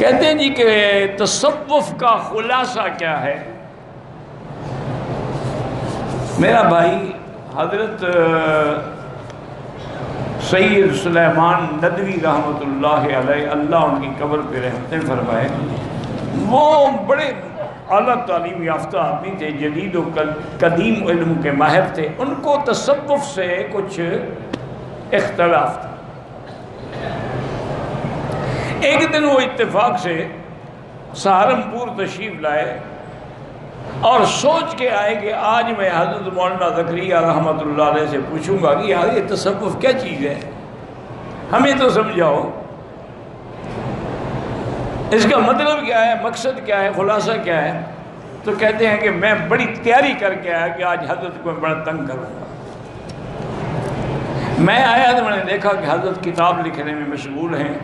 کہتے ہیں جی کہ تصوف کا خلاصہ کیا ہے؟ میرا بھائی حضرت سید سلیمان ندوی رحمۃ اللہ علیہ، اللہ ان کی قبر پہ رحمتیں فرمائے، وہ بڑے اعلیٰ تعلیم یافتہ آدمی تھے، جدید و قدیم علم کے ماہر تھے۔ ان کو تصوف سے کچھ اختلاف تھا۔ ایک دن وہ اتفاق سے سہارنپور تشریف لائے اور سوچ کے آئے کہ آج میں حضرت مولانا زکریا رحمۃ اللہ علیہ سے پوچھوں گا کہ یار یہ تصوف کیا چیز ہے، ہمیں تو سمجھاؤ، اس کا مطلب کیا ہے، مقصد کیا ہے، خلاصہ کیا ہے؟ تو کہتے ہیں کہ میں بڑی تیاری کر کے آیا کہ آج حضرت کو میں بڑا تنگ کروں گا۔ میں آیا تو میں نے دیکھا کہ حضرت کتاب لکھنے میں مشغول ہیں۔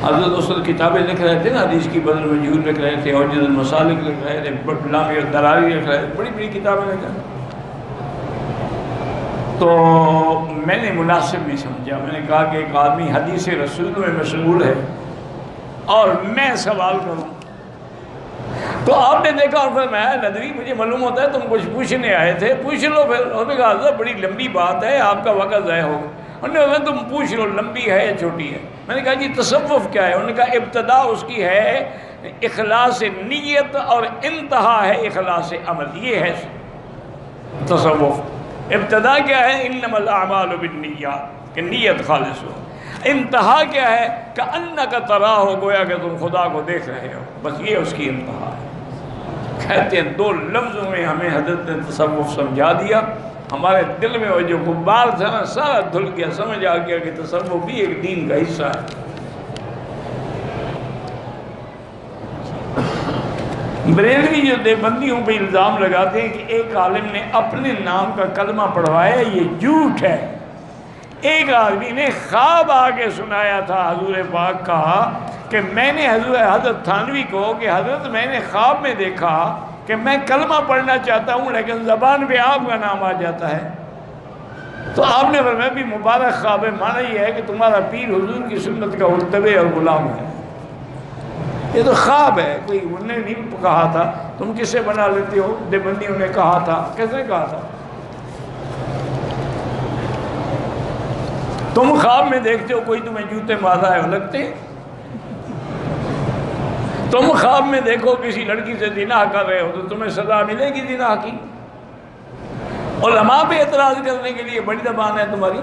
حضرت اس وقت کتابیں لکھ رہے تھے نا، حدیث کی بدل مجہول لکھ رہے تھے، اوجد المسالک لکھ رہے تھے، لامع الدراری لکھ رہے تھے، بڑی بڑی کتابیں لکھ رہے تھے۔ تو میں نے مناسب نہیں سمجھا، میں نے کہا کہ ایک آدمی حدیث رسول میں مشغول ہے اور میں سوال کروں۔ تو آپ نے دیکھا اور فرمایا ندوی مجھے معلوم ہوتا ہے تم کچھ پوچھنے آئے تھے، پوچھ لو پھر۔ انہوں نے کہا حضرت بڑی لمبی بات ہے، آپ کا وقت ضائع ہوگا۔ انہوں نے کہا تم پوچھ لو لمبی ہے یا چھوٹی ہے۔ میں نے کہا جی تصوف کیا ہے؟ انہوں نے کہا ابتدا اس کی ہے اخلاص نیت اور انتہا ہے اخلاص عمل، یہ ہے تصوف۔ ابتدا کیا ہے؟ انما الاعمال بالنیات، کہ نیت خالص ہو۔ انتہا کیا ہے؟ کأنک تراہ، گویا کہ تم خدا کو دیکھ رہے ہو، بس یہ اس کی انتہا ہے۔ کہتے ہیں دو لفظوں میں ہمیں حضرت نے تصوف سمجھا دیا، ہمارے دل میں وہ جو غبار تھا نا سارا دھل گیا، سمجھ آ گیا کہ تصوف بھی ایک دین کا حصہ ہے۔ بریلوی جو دیوبندیوں پہ الزام لگاتے ہیں کہ ایک عالم نے اپنے نام کا کلمہ پڑھوایا، یہ جھوٹ ہے۔ ایک آدمی نے خواب آگے سنایا تھا حضور پاک کا کہ میں نے حضرت تھانوی کو کہ حضرت میں نے خواب میں دیکھا کہ میں کلمہ پڑھنا چاہتا ہوں لیکن زبان پہ آپ کا نام آ جاتا ہے۔ تو آپ نے فرمایا بھی مبارک خواب ہے، معنی یہ ہے کہ تمہارا پیر حضور کی سنت کا متبع اور غلام ہے۔ یہ تو خواب ہے، کوئی انہوں نے نہیں کہا تھا، تم کس سے بنا لیتے ہو؟ دیوبندیوں نے کہا تھا۔ کس نے کہا تھا؟ تم خواب میں دیکھتے ہو کوئی تمہیں جوتے مارا ہے، لگتے؟ تم خواب میں دیکھو کسی لڑکی سے زنا کر رہے ہو تو تمہیں سزا ملے گی زنا کی؟ علماء پہ اعتراض کرنے کے لیے بڑی زبان ہے تمہاری۔